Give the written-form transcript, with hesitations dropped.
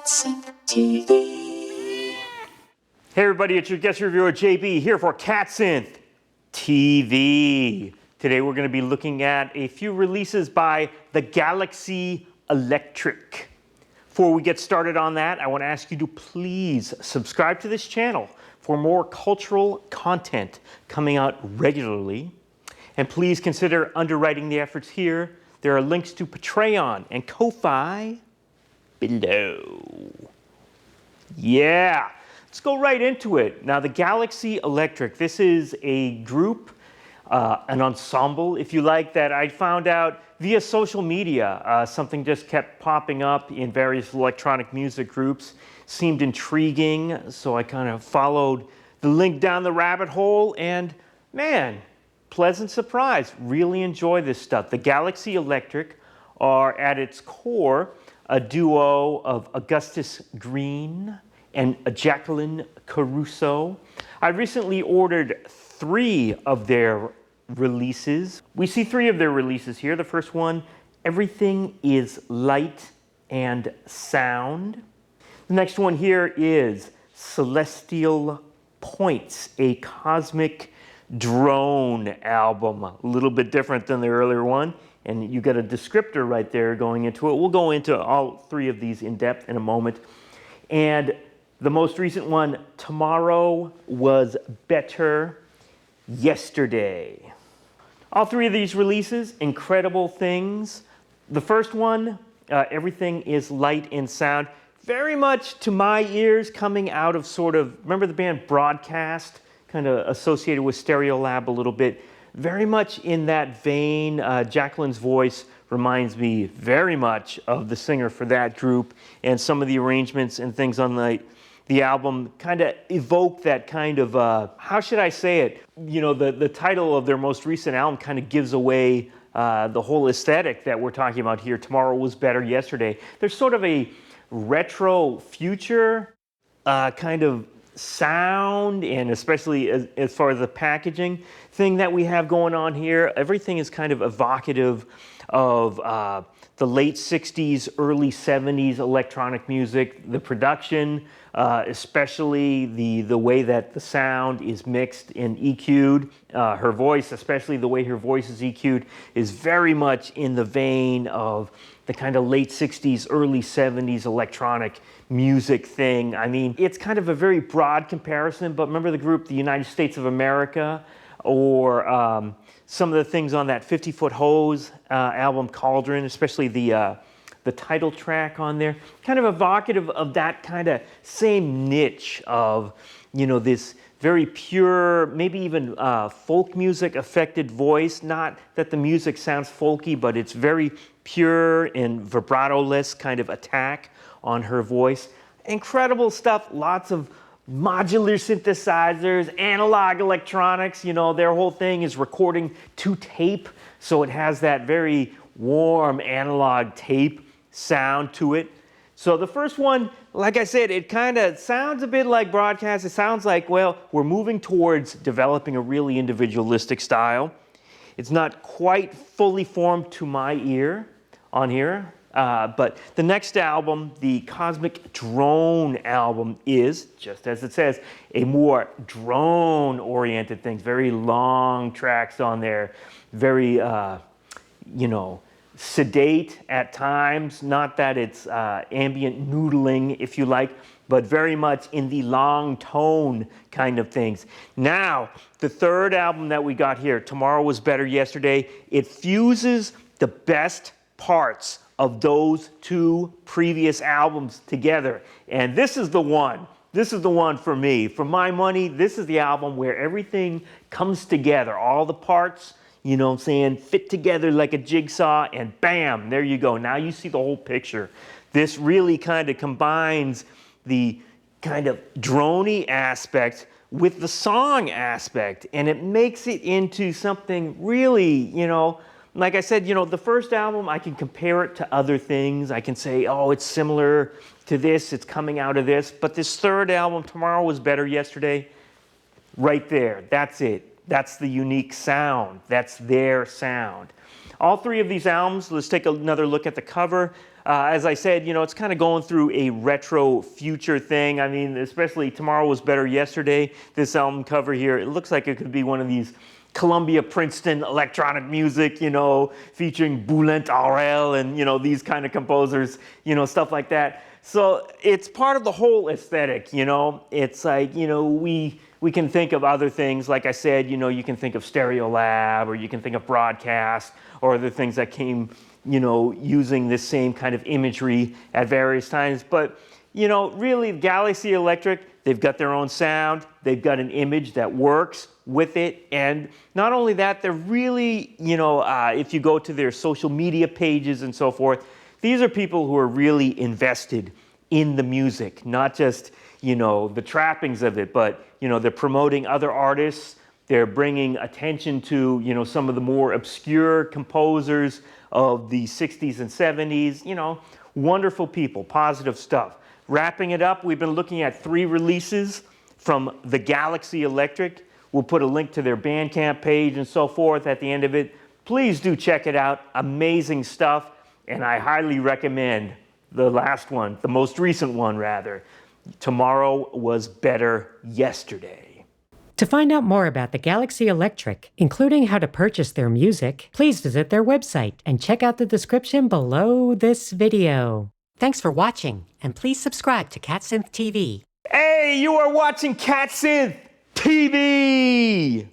TV. Hey everybody, it's your guest reviewer JB here for CatSynth TV. Today we're going to be looking at a few releases by the Galaxy Electric. Before we get started on that, I want to ask you to please subscribe to this channel for more cultural content coming out regularly. And please consider underwriting the efforts here. There are links to Patreon and Ko-Fi below. Yeah, let's go right into it. Now, the Galaxy Electric, this is a group, an ensemble, if you like, that I found out via social media. Something just kept popping up in various electronic music groups. Seemed intriguing, so I kind of followed the link down the rabbit hole, and man, pleasant surprise. Really enjoy this stuff. The Galaxy Electric are at its core a duo of Augustus Green and Jacqueline Caruso. I recently ordered 3 of their releases. We see 3 of their releases here. The first one, Everything is Light and Sound. The next one here is Celestial Points, a cosmic drone album. A little bit different than the earlier one. And you got a descriptor right there going into it. We'll go into all 3 of these in depth in a moment. And the most recent one, Tomorrow Was Better Yesterday. All 3 of these releases, incredible things. The first one, Everything is Light and Sound, very much to my ears coming out of sort of, remember the band Broadcast? Kind of associated with Stereolab a little bit. Very much in that vein. Jacqueline's voice reminds me very much of the singer for that group, and some of the arrangements and things on the album kind of evoke that kind of, how should I say it? You know, the title of their most recent album kind of gives away the whole aesthetic that we're talking about here. Tomorrow Was Better Yesterday. There's sort of a retro future kind of sound, and especially as far as the packaging thing that we have going on here. Everything is kind of evocative of the late 60s, early 70s electronic music. The production, especially the way that the sound is mixed and EQ'd. Her voice, especially the way her voice is EQ'd, is very much in the vein of the kind of late 60s, early 70s electronic music thing. I mean, it's kind of a very broad comparison, but remember the group, the United States of America, or some of the things on that 50-Foot Hose album, Cauldron, especially the title track on there, kind of evocative of that kind of same niche of, you know, this very pure, maybe even folk music affected voice. Not that the music sounds folky, but it's very pure and vibrato-less kind of attack on her voice. Incredible stuff, lots of modular synthesizers, analog electronics. You know, their whole thing is recording to tape, so it has that very warm analog tape sound to it. So the first one, like I said, it kind of sounds a bit like Broadcast. It sounds like, well, we're moving towards developing a really individualistic style. It's not quite fully formed to my ear on here. But the next album, the Cosmic Drone album, is, just as it says, a more drone-oriented thing. Very long tracks on there, very, you know, sedate at times. Not that it's ambient noodling, if you like, but very much in the long tone kind of things. Now, the third album that we got here, Tomorrow Was Better Yesterday, it fuses the best parts of those 2 previous albums together. And this is the one. This is the one for me. For my money, this is the album where everything comes together. All the parts, you know what I'm saying, fit together like a jigsaw, and bam, there you go. Now you see the whole picture. This really kind of combines the kind of drony aspect with the song aspect, and it makes it into something really, you know, like I said, you know, the first album, I can compare it to other things. I can say, oh, it's similar to this, it's coming out of this. But this third album, Tomorrow Was Better Yesterday, right there, that's it. That's the unique sound. That's their sound. All 3 of these albums, let's take another look at the cover. As I said, it's kind of going through a retro future thing. I mean, especially Tomorrow Was Better Yesterday. This album cover here, it looks like it could be one of these Columbia, Princeton electronic music, featuring Bülent Arel and, these kind of composers, stuff like that. So it's part of the whole aesthetic, It's like, we can think of other things. Like I said, you can think of Stereolab, or you can think of Broadcast, or other things that came, using this same kind of imagery at various times. But, really, Galaxy Electric, they've got their own sound. They've got an image that works with it. And not only that, they're really, if you go to their social media pages and so forth, these are people who are really invested in the music, not just, the trappings of it, but, they're promoting other artists. They're bringing attention to, some of the more obscure composers of the 60s and 70s, wonderful people, positive stuff. Wrapping it up, we've been looking at 3 releases from the Galaxy Electric. We'll put a link to their Bandcamp page and so forth at the end of it. Please do check it out. Amazing stuff. And I highly recommend the last one, the most recent one rather. Tomorrow Was Better Yesterday. To find out more about the Galaxy Electric, including how to purchase their music, please visit their website and check out the description below this video. Thanks for watching, and please subscribe to CatSynth TV. Hey, you are watching CatSynth TV!